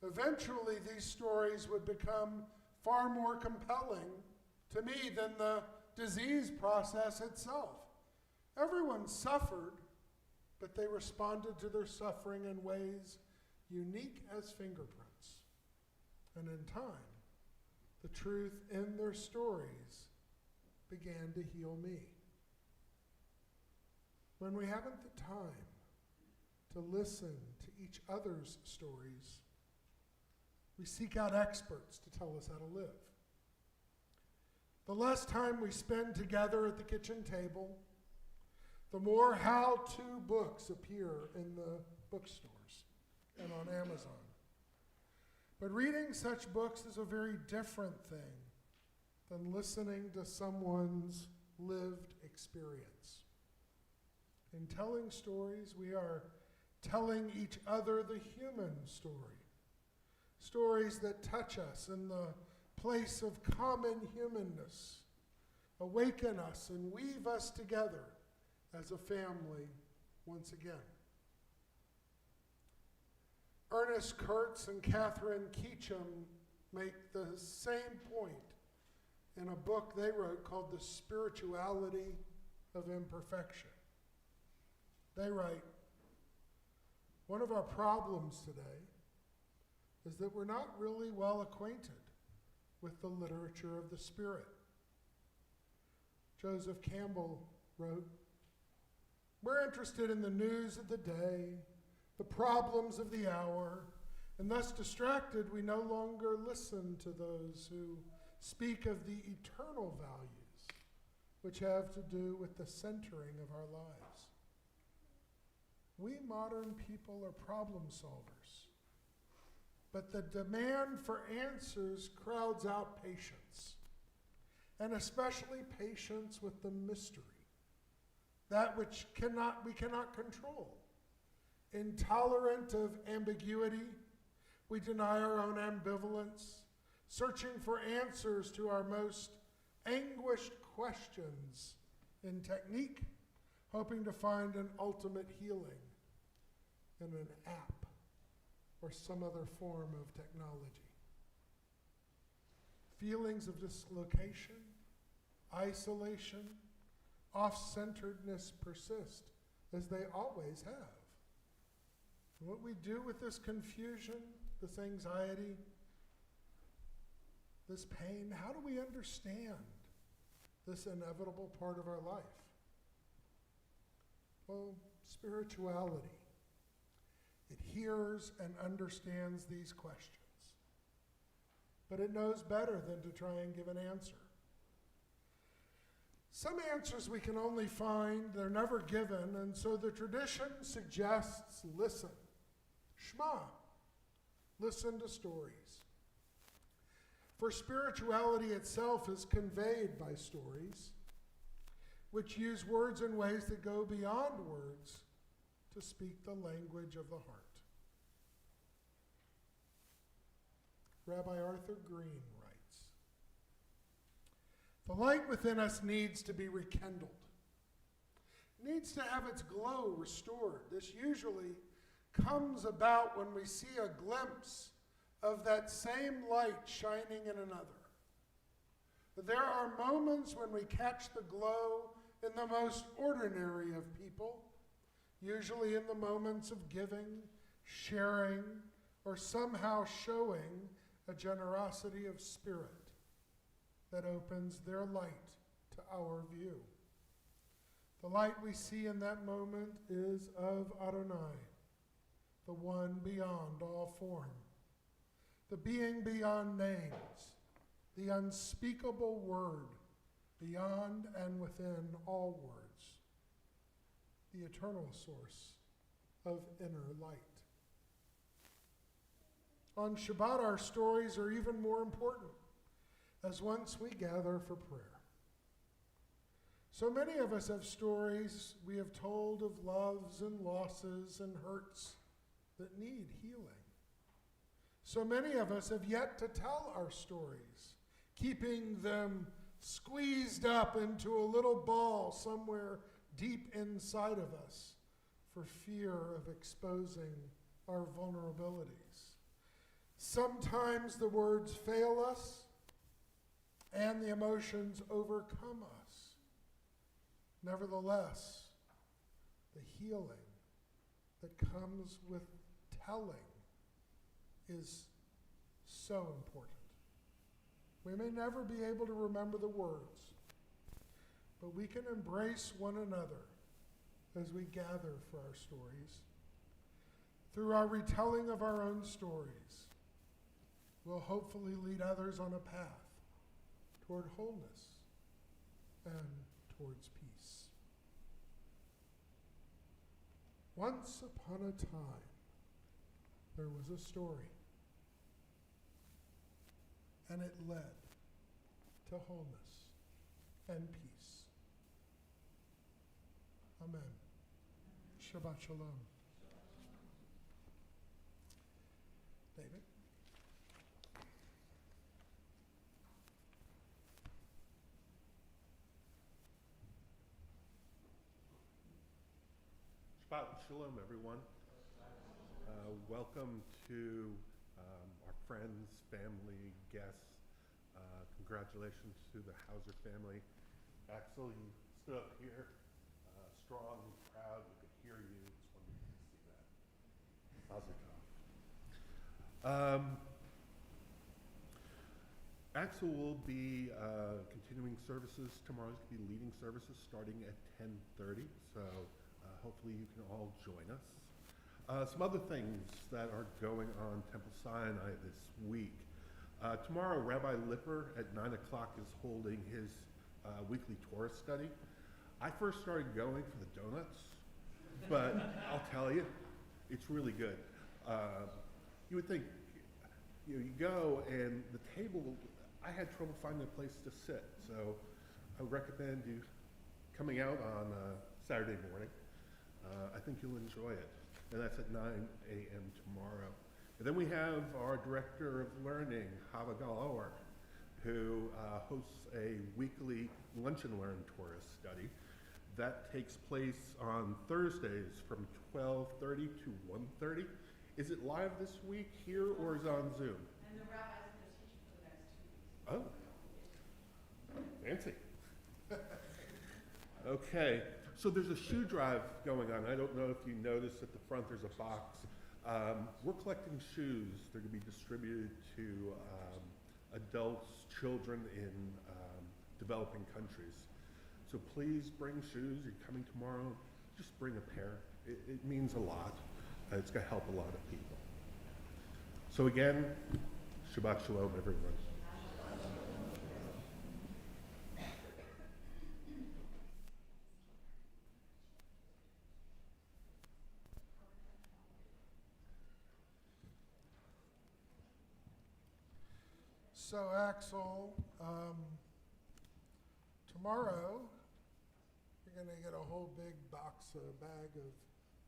Eventually these stories would become far more compelling to me than the disease process itself. Everyone suffered, but they responded to their suffering in ways unique as fingerprints. And in time, the truth in their stories began to heal me. When we haven't the time to listen, to each other's stories. We seek out experts to tell us how to live. The less time we spend together at the kitchen table, the more how-to books appear in the bookstores and on Amazon. But reading such books is a very different thing than listening to someone's lived experience. In telling stories, we are telling each other the human story. Stories that touch us in the place of common humanness, awaken us and weave us together as a family once again. Ernest Kurtz and Catherine Keacham make the same point in a book they wrote called The Spirituality of Imperfection. They write, one of our problems today is that we're not really well acquainted with the literature of the Spirit. Joseph Campbell wrote, we're interested in the news of the day, the problems of the hour, and thus distracted, we no longer listen to those who speak of the eternal values which have to do with the centering of our lives. We modern people are problem solvers, but the demand for answers crowds out patience, and especially patience with the mystery, that which we cannot control. Intolerant of ambiguity, we deny our own ambivalence, searching for answers to our most anguished questions in technique, hoping to find an ultimate healing in an app or some other form of technology. Feelings of dislocation, isolation, off-centeredness persist, as they always have. What we do with this confusion, this anxiety, this pain, how do we understand this inevitable part of our life? Well, spirituality. It hears and understands these questions, but it knows better than to try and give an answer. Some answers we can only find, they're never given, and so the tradition suggests listen. Shema. Listen to stories. For spirituality itself is conveyed by stories, which use words in ways that go beyond words to speak the language of the heart. Rabbi Arthur Green writes, the light within us needs to be rekindled, needs to have its glow restored. This usually comes about when we see a glimpse of that same light shining in another. But there are moments when we catch the glow in the most ordinary of people, usually in the moments of giving, sharing, or somehow showing a generosity of spirit that opens their light to our view. The light we see in that moment is of Adonai, the one beyond all form, the being beyond names, the unspeakable word beyond and within all words, the eternal source of inner light. On Shabbat, our stories are even more important, as once we gather for prayer. So many of us have stories we have told of loves and losses and hurts that need healing. So many of us have yet to tell our stories, keeping them squeezed up into a little ball somewhere deep inside of us for fear of exposing our vulnerabilities. Sometimes the words fail us and the emotions overcome us. Nevertheless, the healing that comes with telling is so important. We may never be able to remember the words, but we can embrace one another as we gather for our stories. Through our retelling of our own stories, we'll hopefully lead others on a path toward wholeness and towards peace. Once upon a time, there was a story, and it led to wholeness and peace. Amen. Shabbat Shalom. David? Shabbat Shalom, everyone. Welcome to our friends, family, guests. Congratulations to the Hauser family. Axel, you stood up here, strong and proud. We could hear you. It's wonderful to see that. How's it going? Axel will be continuing services tomorrow. He's going to be leading services starting at 10:30. So hopefully you can all join us. Some other things that are going on Temple Sinai this week. Tomorrow, Rabbi Lipper at 9 o'clock is holding his weekly Torah study. I first started going for the donuts, but I'll tell you, it's really good. You would think, you go and the table, I had trouble finding a place to sit, so I would recommend you coming out on Saturday morning. I think you'll enjoy it. And that's at 9 a.m. tomorrow. And then we have our Director of Learning, Hava Galor, who hosts a weekly Lunch and Learn Torah study. That takes place on Thursdays from 12:30 to 1:30. Is it live this week here or is it on Zoom? And the rabbi's going to teach for the next 2 weeks. Oh. Fancy. Okay. So there's a shoe drive going on. I don't know if you noticed at the front there's a box. We're collecting shoes. They're going to be distributed to adults, children in developing countries. So please bring shoes. You're coming tomorrow. Just bring a pair. It means a lot. It's going to help a lot of people. So again, Shabbat Shalom, everyone. So Axel, tomorrow you're going to get a whole big bag of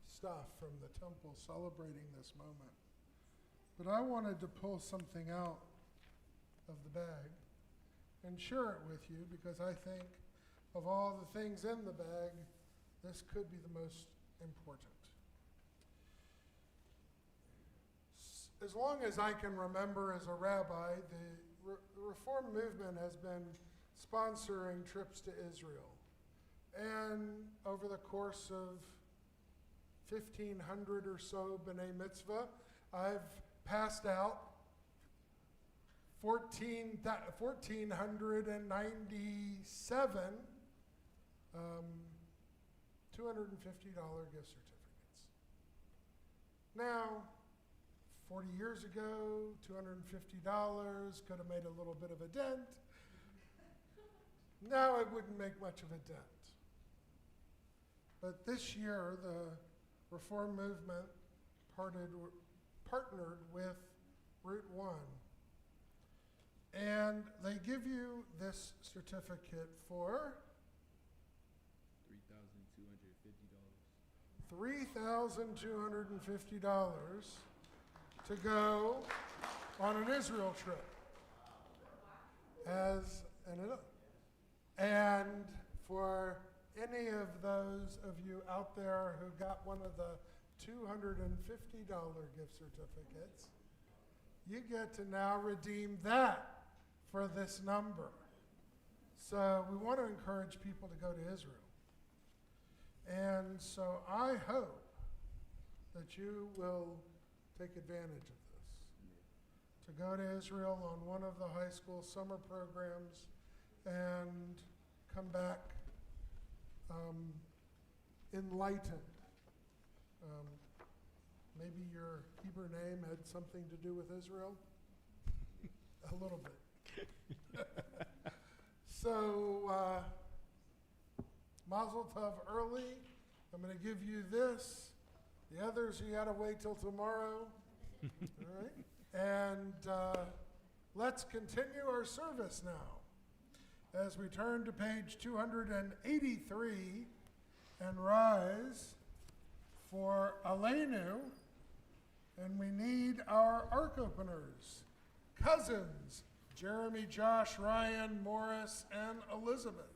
stuff from the temple celebrating this moment. But I wanted to pull something out of the bag and share it with you because I think of all the things in the bag, this could be the most important. As long as I can remember as a rabbi, the Reform movement has been sponsoring trips to Israel. And over the course of 1,500 or so B'nai Mitzvah, I've passed out 1,497 $250 gift certificates. Now, 40 years ago, $250 could have made a little bit of a dent. Now it wouldn't make much of a dent. But this year, the Reform movement partnered with Route 1. And they give you this certificate for $3,250 to go on an Israel trip. And for any of those of you out there who got one of the $250 gift certificates, you get to now redeem that for this number. So we want to encourage people to go to Israel. And so I hope that you will take advantage of this. To go to Israel on one of the high school summer programs and come back enlightened. Maybe your Hebrew name had something to do with Israel? A little bit. So, Mazel Tov early. I'm going to give you this. The others, you got to wait till tomorrow. All right? And let's continue our service now as we turn to page 283 and rise for Aleinu. And we need our ark openers, cousins, Jeremy, Josh, Ryan, Morris, and Elizabeth.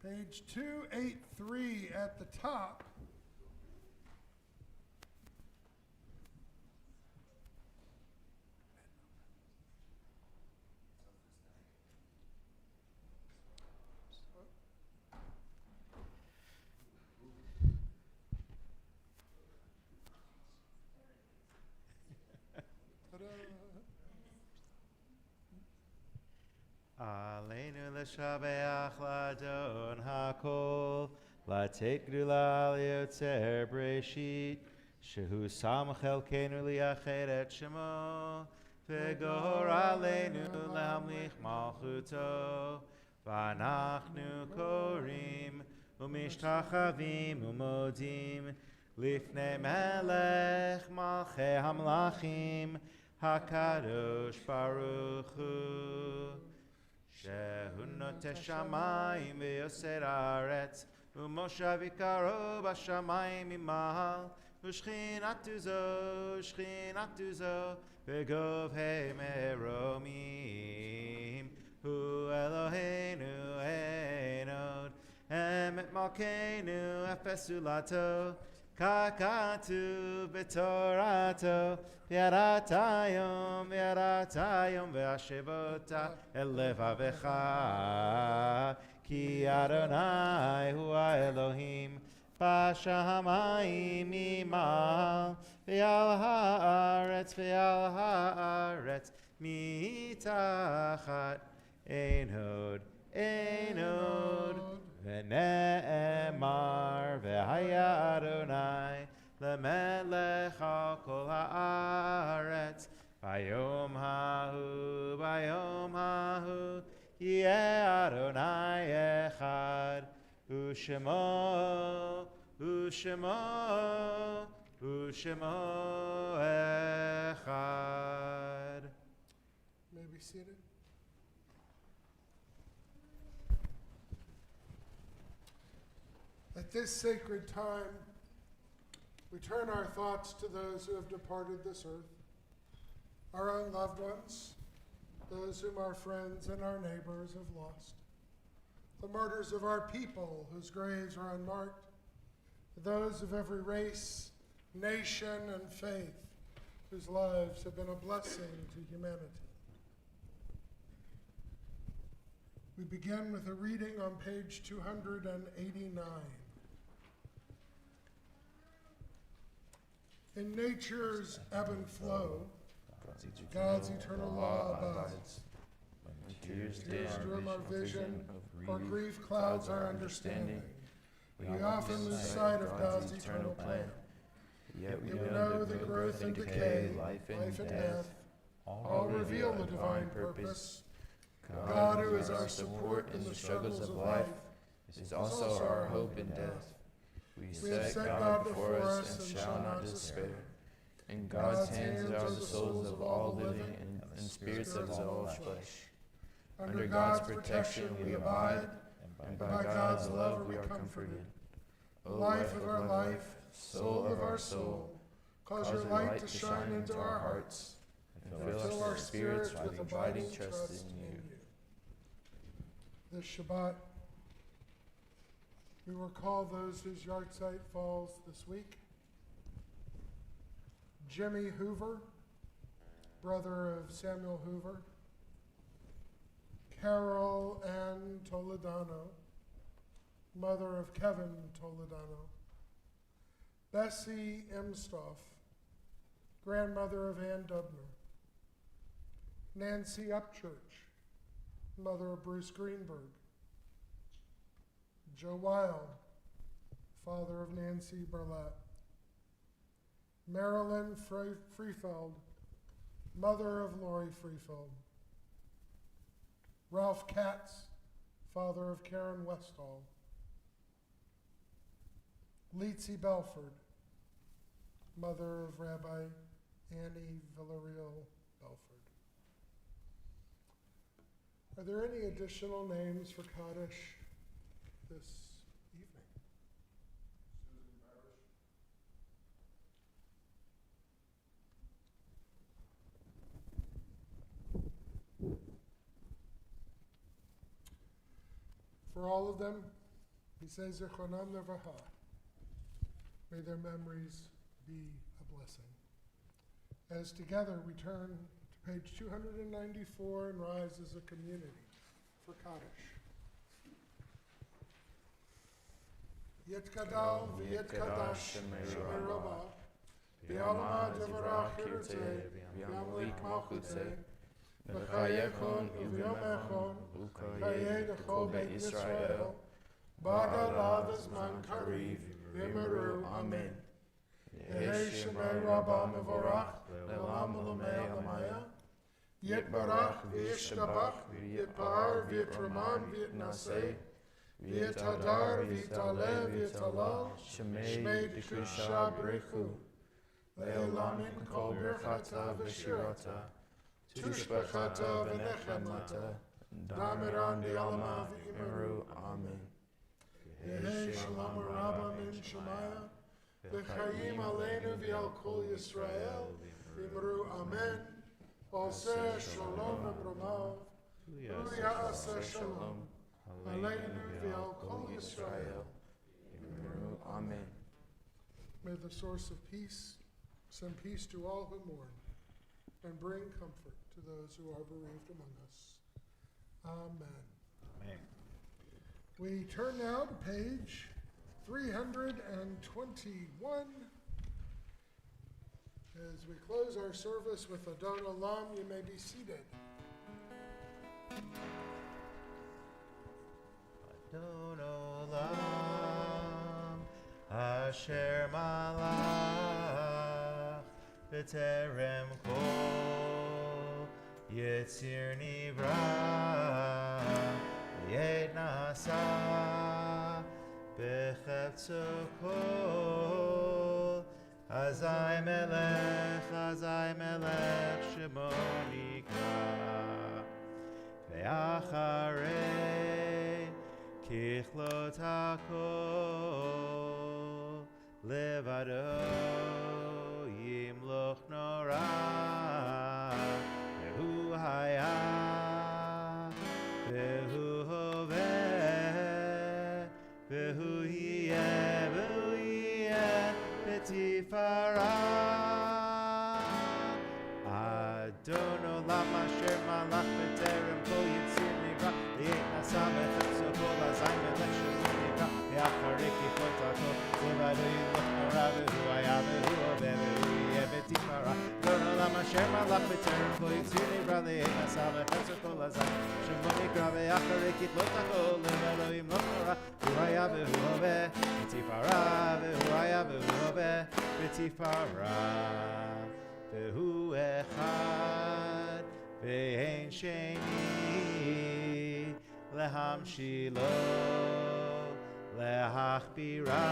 Page 283 at the top. Aleinu l'shabeach l'adon hakol, לתת גדולה ליוצר בראשית, שהוא שם חלקנו לייחד את שמו, וגור עלינו להמליך מלכותו, ואנחנו קוראים ומשתחווים ומודים לפני מלך מלכי המלכים, הקדוש ברוך הוא. שהוא נוטה שמיים ויוסר הארץ, ומושב עיקרו בשמיים ממעל, ושכינתו זו בגובהי מרומים. הוא אלוהינו אין עוד, אמת מלכנו אפס זולתו, ככתוב בתורתו, ויראת היום והשבת אל לבבך, כי אדוני הוא האלוהים בשמיים ממעל, ועל הארץ מתחת, אין עוד, ונאמר והיה אדוני למלך על כל הארץ, ביום ההוא יהיה אדוני אחד, ושמו אחד. May be seated. At this sacred time, we turn our thoughts to those who have departed this earth, our own loved ones, those whom our friends and our neighbors have lost, the martyrs of our people whose graves are unmarked, those of every race, nation, and faith whose lives have been a blessing to humanity. We begin with a reading on page 289. In nature's ebb and flow, God's eternal law abides. When tears dim our vision, or grief clouds our understanding, we often lose sight of God's eternal plan. Yet we know the growth and decay, life and death, all reveal the divine purpose. God, who is our support in the struggles of life, is also our hope in death. We set God before us and shall not despair. In God's hands are the souls of all living and spirits of all flesh. Under God's protection we abide, and by God's love we are comforted. O life of our life, soul of our soul, cause your light to shine into our hearts, and fill our spirits with abiding trust in you. This Shabbat, we recall those whose yahrzeit falls this week. Jimmy Hoover, brother of Samuel Hoover. Carol Ann Toledano, mother of Kevin Toledano. Bessie Imstoff, grandmother of Ann Dubner. Nancy Upchurch, mother of Bruce Greenberg. Joe Wild, father of Nancy Burlett. Marilyn Freefeld, mother of Lori Freefeld. Ralph Katz, father of Karen Westall. Leetsy Belford, mother of Rabbi Annie Villarreal Belford. Are there any additional names for Kaddish this evening? Susan Parrish. For all of them, he says, Zechronam Levaha. May their memories be a blessing. As together we turn to page 294 and rise as a community for Kaddish. Yitkadal v'yitkadash shemei rabah, v'yalma devarach yirtzeh, v'yamlik malchuteh, v'chayechon v'yomechon, v'chayeh dechol beit Yisrael, ba'dalav azman kariv, v'yimeru amen. Yehei shemei rabah mevorach, le'olam u'lamei amaya, yitbarach v'yishtabach, yitpa'ar v'yitramam v'yitnaseh, V'yitadar, v'yitaleh, v'yitalal, Shmei d'kusha b'rechu, Le'olam in kol birchata v'shirata, Tushbachata v'nechemata, Damiran di'alma v'imeru, Amen. Yehei shalom rabba min shemaya, V'chayim aleinu v'yal kol Yisrael, V'imeru, Amen. Oseh shalom v'bramav, U'ya'aseh shalom. Aleinu v'al kol Yisrael. Amen. May the source of peace send peace to all who mourn and bring comfort to those who are bereaved among us. Amen. Amen. We turn now to page 321. As we close our service with Adon Olam, you may be seated. Adon Olam, Asher Malach, B'terem Kol, Yetzir Nivra, Yed Nasa, B'chefzo Kol, Azai Melech, Shemo Nikra, Ve'acharei, Kichlot HaKol, Levado, Yimloch Nora, Vehu Haya, Vehu Hoveh, Vehu Yeh, Betifara. Adon Olam Asher Malach B'terem Kol Yitzir Nivra, V'yet Nasa B'chefzo Kol Azai Melech Shemo Nikra, Ve'acharei Kichlot HaKol, Levado Yimloch Nora, Vehu Haya, Vehu Hoveh, Vehu Yeh, Betifara. Adon Olam Asher Malach B'terem Kol Yitzir Nivra, V'yet Nasa B'chefzo Kol Azai Shemo Nikra, Ve'acharei Kichlot HaKol, Levado Yimloch Nora, Vehu Haya, Vehu Hoveh, Betifara, Vehu Haya, Vehu Hoveh, Betifara. Vehu echad, ve'en sheni, lehamshilo, lehachbira,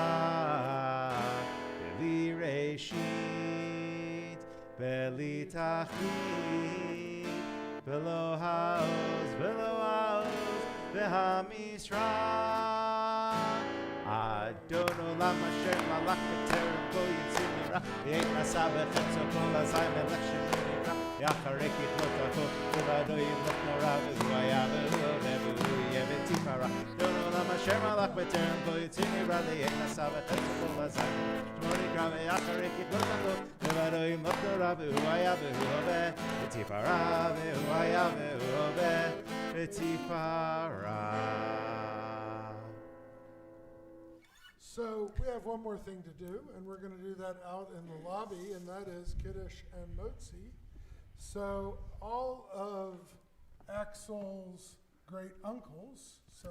ve'li reshit, ve'li tachlit, ve'lo haoz, ve'hamisra. Adon Olam Asher Malach B'terem Kol Yitzir Nivra, V'yet Nasa B'chefzo Kol Azai Melech Shemo Nikra, Ve'acharei Kichlot HaKol, Levado Yimloch Nora, Vehu Haya, Vehu Hoveh, Vehu Yeh, Betifara. Adon Olam Asher Malach B'terem Kol Yitzir Nivra, V'yet Nasa B'chefzo Kol Azai Melech Shemo Nikra, Ve'acharei Kichlot HaKol, Levado Yimloch Nora, Vehu Haya, Vehu Hoveh, Betifara, Vehu Haya, Vehu Hoveh, Betifara. So we have one more thing to do, and we're going to do that out in the lobby, and that is Kiddush and Motzi. So all of Axel's great uncles. So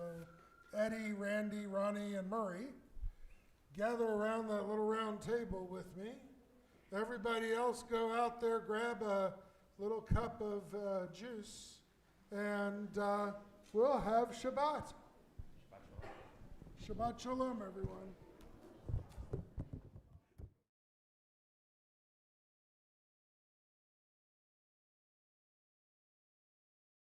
Eddie, Randy, Ronnie, and Murray, gather around that little round table with me. Everybody else go out there, grab a little cup of juice, and we'll have Shabbat. Shabbat Shalom, everyone.